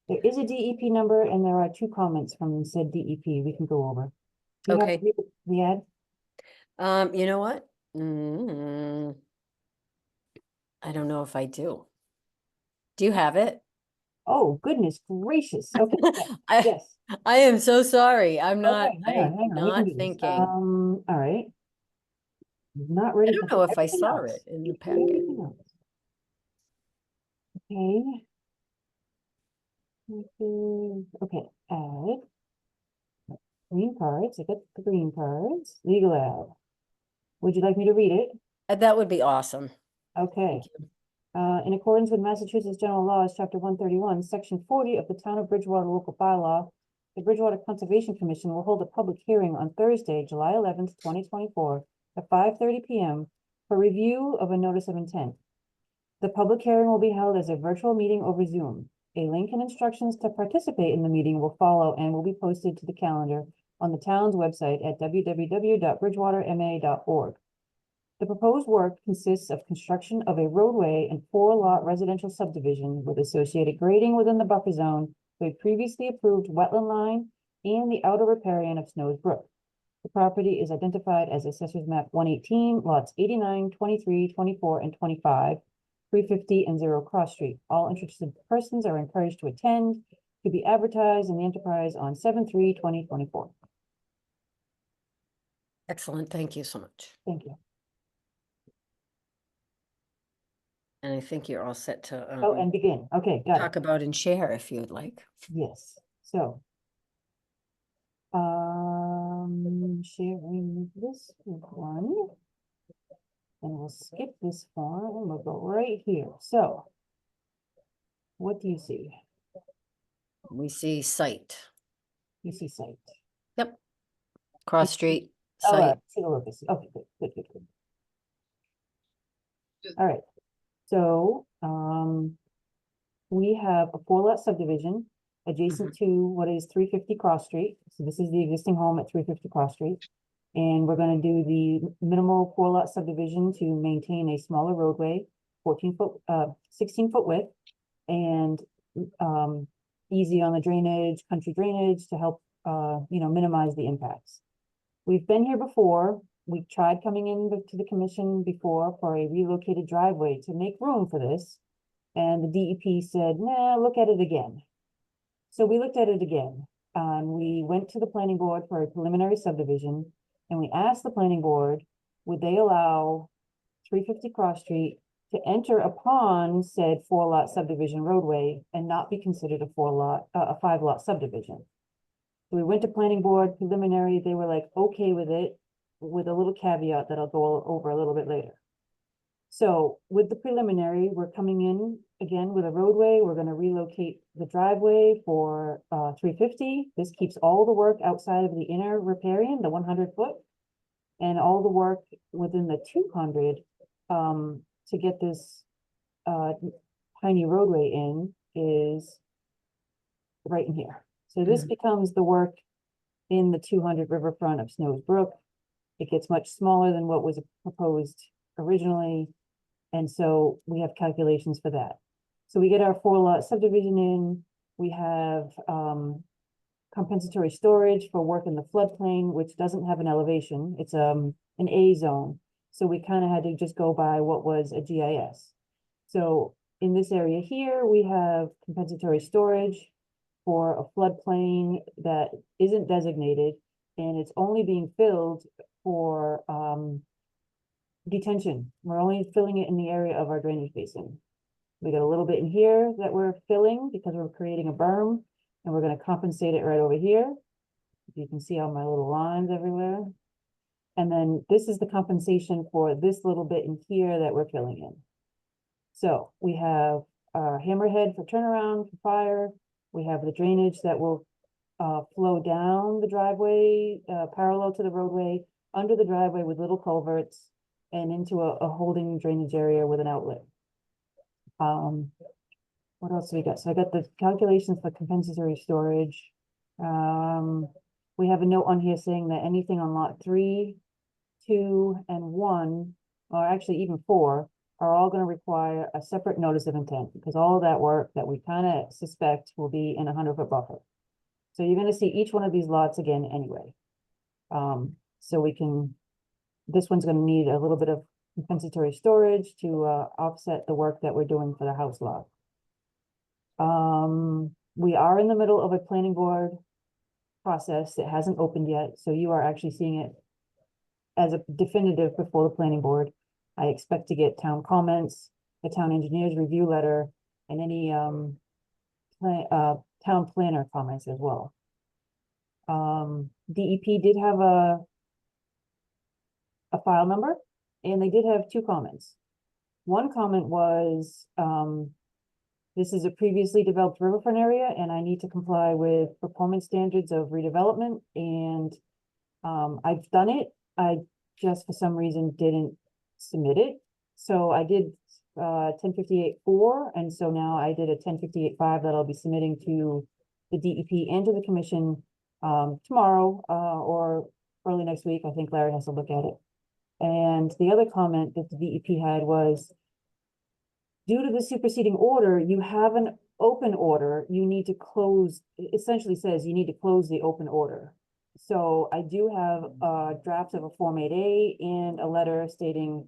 There is a DEP number and there are 2 comments from said DEP we can go over. Do you have Okay. the ad? You know what? I don't know if I do. Do you have it? Oh, goodness gracious. Okay, I, yes. I am so sorry. I'm not, Okay, hang on, I'm hang on, we can not do this. thinking. All right. Not I ready. don't for know if I everything saw else. it in the packet. Everything else. Okay. Okay, add. Green cards, I got the green cards, legal ad. Would you like me to read it? That would be awesome. Okay. In accordance with Massachusetts General Laws, Chapter 131, Section 40 of the Town of Bridgewater Local Bylaw, the Bridgewater Conservation Commission will hold a public hearing on Thursday, July 11th, 2024, at 5:30 p.m. for review of a notice of intent. The public hearing will be held as a virtual meeting over Zoom. A link and instructions to participate in the meeting will follow and will be posted to the calendar on the town's website at www.bridgewaterma.org. The proposed work consists of construction of a roadway and 4-lot residential subdivision with associated grading within the buffer zone to a previously approved wetland line and the outer riparian of Snows Brook. The property is identified as Assessor's Map 118, lots 89, 23, 24, and 25, 350 and 0 Cross Street. All interested persons are encouraged to attend, to be advertised in the Enterprise on 7/3/2024. Excellent. Thank you so much. Thank you. And I think you're all set to Oh, and begin. Okay, got it. talk about and share if you would like. Yes, so. Sharing this one. And we'll skip this form and we'll go right here. So. What do you see? We see site, You see site. Cross Street Oh, site. take a look. Okay, good. All right, so, we have a 4-lot subdivision adjacent to what is 350 Cross Street. So this is the existing home at 350 Cross Street. And we're gonna do the minimal 4-lot subdivision to maintain a smaller roadway, 16-foot width. And, easy on the drainage, country drainage to help minimize the impacts. We've been here before. We've tried coming to the commission before for a relocated driveway to make room for this. And the DEP said, nah, look at it again. So we looked at it again. We went to the planning board for a preliminary subdivision, and we asked the planning board, would they allow 350 Cross Street to enter upon said 4-lot subdivision roadway and not be considered a 5-lot subdivision. So we went to planning board preliminary. They were like, okay with it, with a little caveat that I'll go over a little bit later. So with the preliminary, we're coming in again with a roadway. We're going to relocate the driveway for 350. This keeps all the work outside of the inner riparian, the 100-foot, and all the work within the 200 to get this tiny roadway in is right in here. So this becomes the work in the 200 riverfront of Snows Brook. It gets much smaller than what was proposed originally. And so we have calculations for that. So we get our 4-lot subdivision in. We have compensatory storage for work in the floodplain, which doesn't have an elevation. It's an A zone. So we kind of had to just go by what was a GIS. So in this area here, we have compensatory storage for a floodplain that isn't designated, and it's only being filled for detention. We're only filling it in the area of our drainage basin. We got a little bit in here that we're filling because we're creating a berm, and we're going to compensate it right over here. You can see all my little lines everywhere. And then this is the compensation for this little bit in here that we're filling in. So we have our hammerhead for turnaround for fire. We have the drainage that will flow down the driveway, parallel to the roadway, under the driveway with little culverts, and into a holding drainage area with an outlet. What else do we got? So I got the calculations for compensatory storage. We have a note on here saying that anything on lot 3, 2, and 1, or actually even 4, are all going to require a separate notice of intent, because all of that work that we kind of suspect will be in a 100-foot buffer. So you're going to see each one of these lots again anyway. So we can, this one's going to need a little bit of compensatory storage to offset the work that we're doing for the house lot. We are in the middle of a planning board process that hasn't opened yet, so you are actually seeing it as a definitive before the planning board. I expect to get town comments, the town engineer's review letter, and any town planner comments as well. DEP did have a file number, and they did have 2 comments. One comment was, this is a previously developed riverfront area, and I need to comply with performance standards of redevelopment. And I've done it. I just, for some reason, didn't submit it. So I did 1058-4, and so now I did a 1058-5 that I'll be submitting to the DEP and to the commission tomorrow or early next week. I think Larry has to look at it. And the other comment that the DEP had was, due to the superseding order, you have an open order, you need to close, it essentially says you need to close the open order. So I do have a draft of a Form 8A and a letter stating,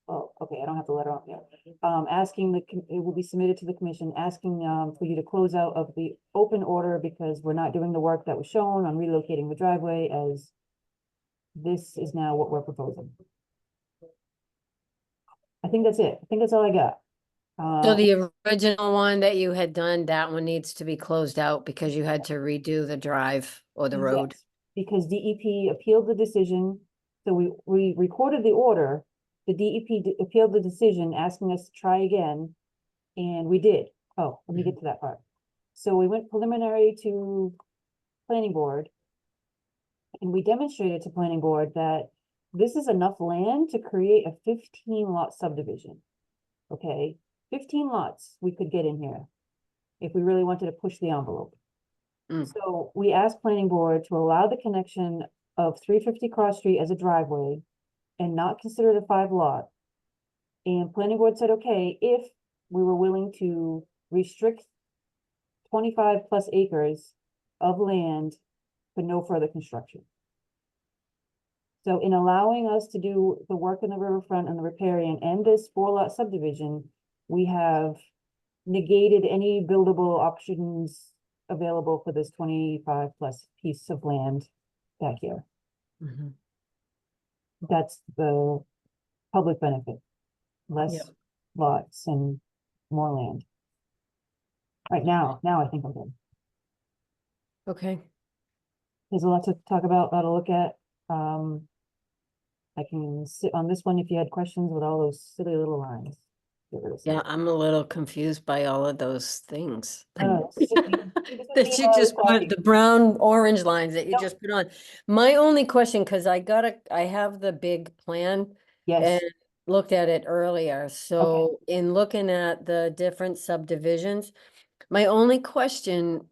oh, okay, I don't have the letter on yet. Asking it will be submitted to the commission, asking for you to close out of the open order because we're not doing the work that was shown on relocating the driveway, as this is now what we're proposing. I think that's it. I think that's all I got. So the original one that you had done, that one needs to be closed out because you had to redo the drive or the road. Yes, because DEP appealed the decision. So we recorded the order. The DEP appealed the decision, asking us to try again, and we did. Oh, let me get to that part. So we went preliminary to planning board, and we demonstrated to planning board that this is enough land to create a 15-lot subdivision. Okay, 15 lots we could get in here if we really wanted to push the envelope. So we asked planning board to allow the connection of 350 Cross Street as a driveway and not consider the 5-lot. And planning board said, okay, if we were willing to restrict 25+ acres of land but no further construction. So in allowing us to do the work in the riverfront and the riparian and this 4-lot subdivision, we have negated any buildable options available for this 25 plus piece of land back here. Mhm. That's the public benefit. Less Yep. lots and more land. Right now I think I'm good. Okay, There's a lot to talk about, a lot to look at. I can sit on this one if you had questions with all those silly little lines. Get rid of some. yeah, I'm a little confused by all of those things. Oh, this is me. This is That me you while I was just put, talking. the brown orange lines that you Nope. just put on. My only question, because I have the big plan Yes, and looked at it earlier. So in looking at the different subdivisions, my only question,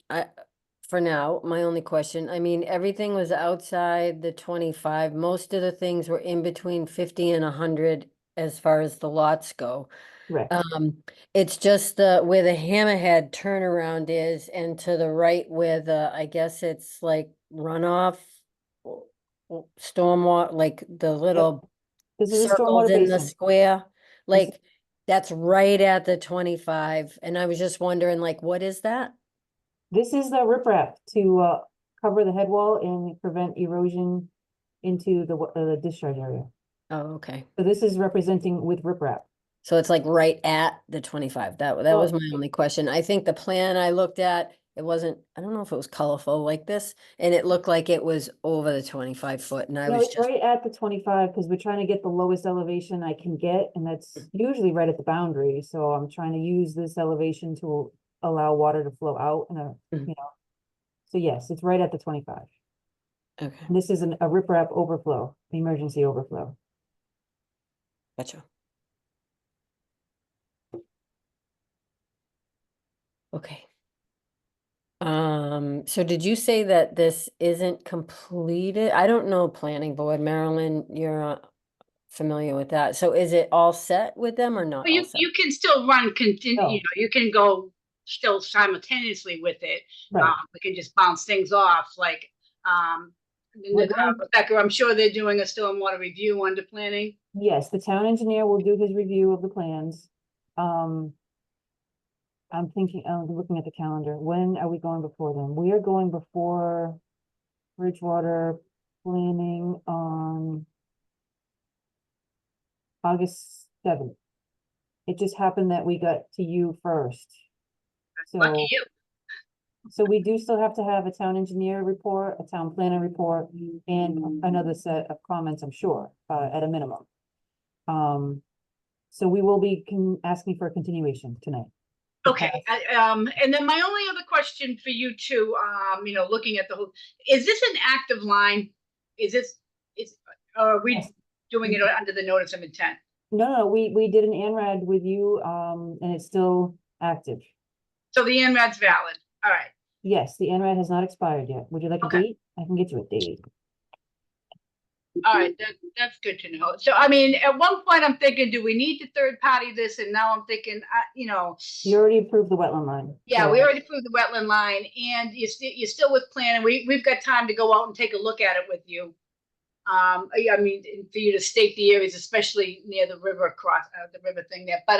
for now, my only question, I mean, everything was outside the 25. Most of the things were in between 50 and 100 as far as the lots go. correct. It's just where the hammerhead turnaround is, and to the right where I guess it's like runoff, stormwater, like the little This is a circles stormwater in the basin. square, This- like that's right at the 25. And I was just wondering, like, what is that? This is the riprap to cover the head wall and prevent erosion into the discharge area. Oh, okay. So this is representing with riprap. So it's like right at the 25. That was my only question. I think the plan I looked at, it wasn't, I don't know if it was colorful like this, and it looked like it was over the 25 foot, and I No, was it's just, right at the 25 because we're trying to get the lowest elevation I can get, and that's usually right at the boundary. So I'm trying to use this elevation to allow water to flow out and Mhm. you know. So yes, it's right at the 25. okay, This is a riprap overflow, emergency overflow. gotcha. Okay. So did you say that this isn't completed? I don't know planning board, Marilyn, you're familiar with that. So is it all set with them or not But all set? you can still run continue, Oh. you can go still simultaneously with it. Right. We can just bounce things off like, We're going- Rebecca, I'm sure they're doing a stormwater review under planning. Yes, the town engineer will do his review of the plans. I'm thinking, looking at the calendar, when are we going before them? We are going before Bridgewater planning on August 7th. It just happened that we got to you first. Lucky So, you. so we do still have to have a town engineer report, a town planner report, and another set of comments, I'm sure, at a minimum. So we will be asking for a continuation tonight. Okay, and then my only other question for you too, looking at the whole, is this an active line? Are we Yes. doing it under the notice of intent? No, we did an ANRAD with you, and it's still active. So the NRAD's valid, all right. Yes, the ANRAD has not expired yet. Would you like a Okay. date? I can get you a date. All right, that's good to know. So, I mean, at one point I'm thinking, do we need to third party this? And now I'm thinking, You already approved the wetland line. yeah, so- we already approved the wetland line and you're still with planning. We've got time to go out and take a look at it with you. I mean, for you to stake the areas, especially near the river the river thing there. But,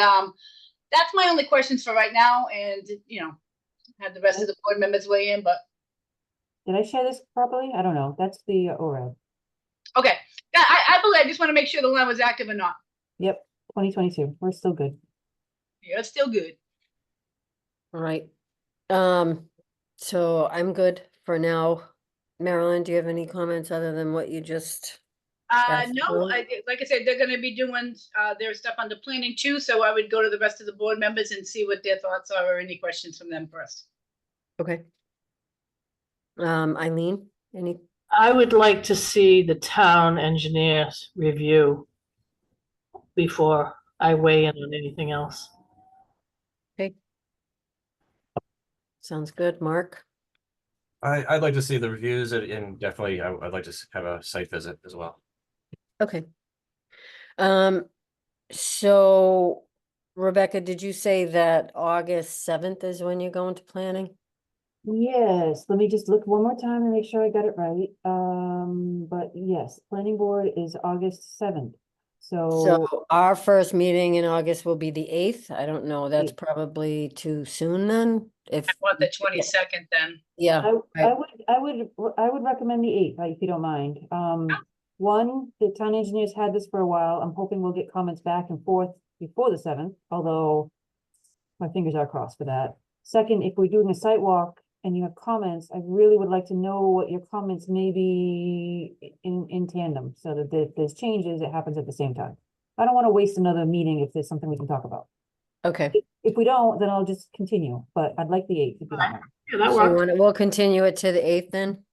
that's my only questions for right now and, have the rest of the board members weigh in, but Did I share this properly? I don't know. That's the ORAD. okay. Yeah, I believe, I just want to make sure the line was active or not. Yep, 2022. We're still good. Yeah, it's still good. All right. So I'm good for now. Marilyn, do you have any comments other than what you just? That's No, cool. like I said, they're gonna be doing, their stuff under planning too, so I would go to the rest of the board members and see what their thoughts are or any questions from them first. Okay. Eileen, any? I would like to see the town engineer's review before I weigh in on anything else. Okay. Sounds good, Mark. I'd like to see the reviews and definitely I'd like to have a site visit as well. Okay. So Rebecca, did you say that August 7th is when you're going to planning? Yes, let me just look one more time and make sure I got it right. But yes, planning board is August 7th. So, So our first meeting in August will be the 8th. I don't know, that's Eighth. probably too soon then, if, I want the 22nd then. yeah. I right. would recommend the 8th, if you don't mind. One, the town engineers had this for a while. I'm hoping we'll get comments back and forth before the 7th, although my fingers are crossed for that. Second, if we're doing a site walk and you have comments, I really would like to know what your comments may be in tandem, so that if there's changes, it happens at the same time. I don't want to waste another meeting if there's something we can talk about. Okay, If we don't, then I'll just continue, but I'd like the 8th if you don't mind. Yeah, that so works. we'll continue it to the 8th then?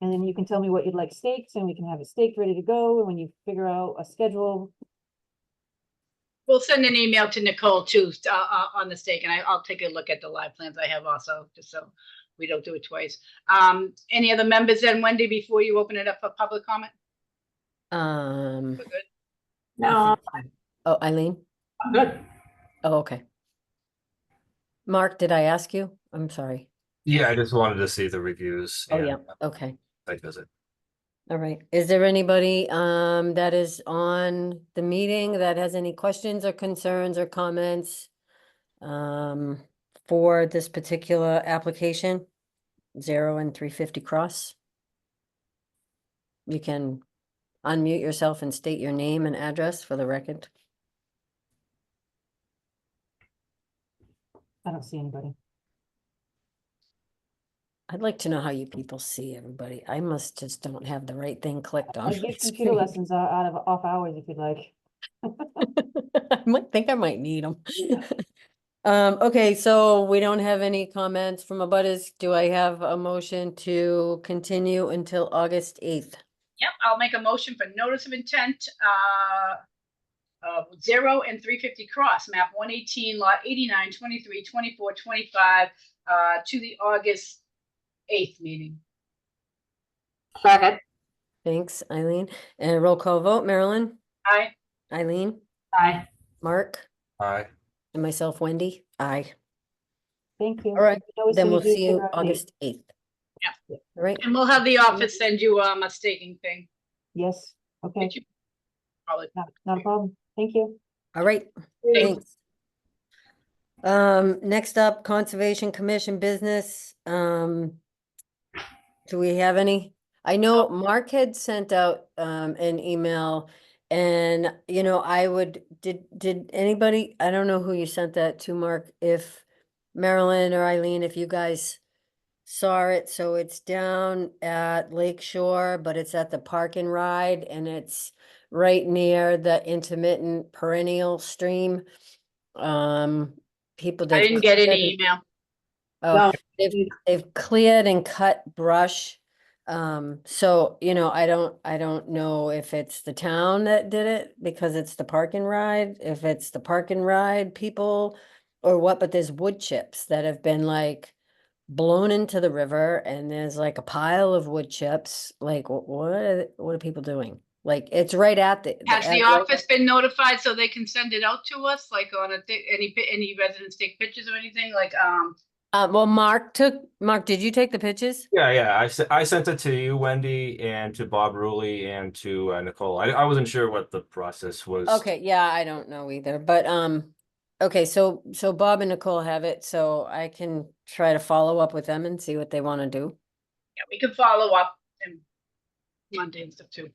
And then you can tell me what you'd like staked, and we can have it staked, ready to go, and when you figure out a schedule. We'll send an email to Nicole too, on the stake, and I'll take a look at the live plans I have also, just so we don't do it twice. Any other members then, Wendy, before you open it up for public comment? We're good? No, Oh, Eileen? I'm good. Oh, okay. Mark, did I ask you? I'm sorry. Yeah, I just wanted to see the reviews. Oh, and yeah, okay. Site visit. All right. Is there anybody that is on the meeting that has any questions or concerns or comments for this particular application? 0 and 350 Cross? You can unmute yourself and state your name and address for the record. I don't see anybody. I'd like to know how you people see everybody. I must just don't have the right thing clicked on. I'll my give computer screen. lessons out of off hours if you'd like. I might think I might need them. Okay, so we don't have any comments from abutters. Do I have a motion to continue until August 8th? Yep, I'll make a motion for notice of intent, 0 and 350 Cross, map 118, lot 89, 23, 24, 25, to the August 8th meeting. Second. Thanks, Eileen. And a roll call vote, Marilyn, Aye. Eileen, Aye. Mark, Aye. and myself, Wendy. Aye. Thank you. All right, Know as then soon we'll as we see you figure out a date. August 8th. Yeah. All right, And we'll have the office send you a staking thing. Yes, okay, Which you probably. not a problem. Thank you. all right. Thanks. Thanks. Next up, Conservation Commission business. Do we have any? I know Mark had sent out an email and, you know, did anybody, I don't know who you sent that to, Mark, if Marilyn or Eileen, if you guys saw it. So it's down at Lake Shore, but it's at the Park and Ride and it's right near the intermittent perennial stream. People. I didn't get cleared any and- email. Oh, they've cleared and cut brush. So, you know, I don't know if it's the town that did it because it's the Park and Ride, if it's the Park and Ride people or what, but there's wood chips that have been like blown into the river and there's like a pile of wood chips. Like, what are people doing? Like, it's right at the. Has the right- office been notified so they can send it out to us, like on any residents take pictures or anything, like, Well, Mark, did you take the pictures? Yeah. I sent it to you, Wendy, and to Bob Ruley and to Nicole. I wasn't sure what the process was. Okay, yeah, I don't know either, but, okay, so Bob and Nicole have it, so I can try to follow up with them and see what they want to do. yeah, we can follow up and Monday and stuff too.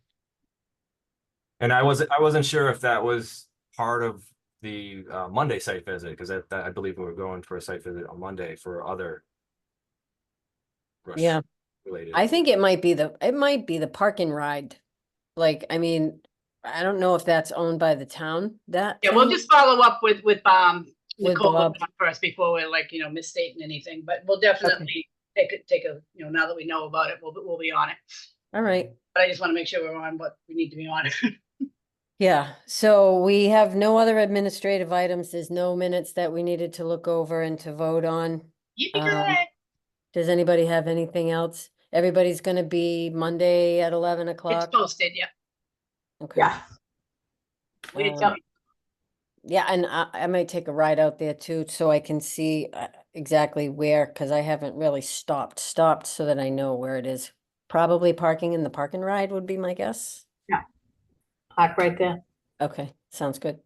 And I wasn't sure if that was part of the Monday site visit, because I believe we were going for a site visit on Monday for other brush Yeah. related. I think it might be the Park and Ride. Like, I mean, I don't know if that's owned by the town, that. Yeah, we'll thing. just follow up with Nicole Bob. first before we're like, misstating anything, but we'll definitely take a, now that we know about it, we'll be on it. All right. But I just want to make sure we're on what we need to be on. Yeah, so we have no other administrative items. There's no minutes that we needed to look over and to vote on. Yippee-ki-yay! Does anybody have anything else? Everybody's gonna be Monday at 11 It's o'clock? posted, yeah. Okay. Yeah. We Yeah, and I might take a ride out there too, so I can see, exactly where, because I haven't really stopped so that I know where it is. Probably parking in the park and ride would be my guess. Park right there. Okay, sounds good.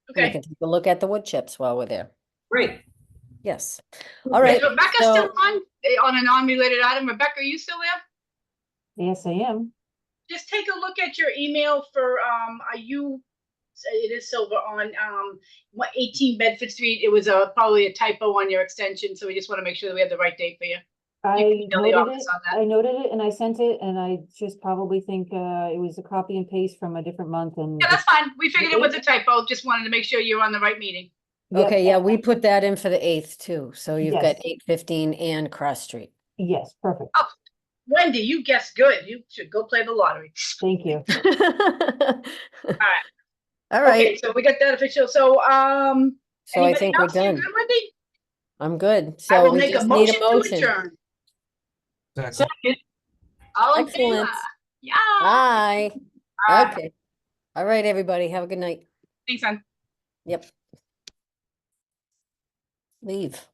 And we Okay. can take a look at the wood chips while we're there. Great. Yes. All right. Is Rebecca so- still on a non-related item? Rebecca, are you still there? Yes, I am. Just take a look at your email for, it is Silver on, 18 Bedford Street. It was probably a typo on your extension, so we just want to make sure that we have the right date for you. I email the noted office it, on that. I noted it and I sent it and I just probably think it was a copy and paste from a different month and. Yeah, that's fine. We figured it was a typo. Just wanted to make sure you're on the right meeting. Yep, Okay, yeah, we put that in for the 8th too. So you've got Yes. 8:15 and Cross Street. Yes, perfect. Wendy, you guessed good. You should go play the lottery. Thank you. All right. Okay, so we got that official. So, So I anybody think we're else? You done. good, Wendy? I'm good. I So will we make a just need motion a to motion. adjourn. Exactly. All in favor? Excellent. Yeah. Bye. Bye. Okay. All right, everybody. Have a good night. Thanks, hon. Yep. Leave.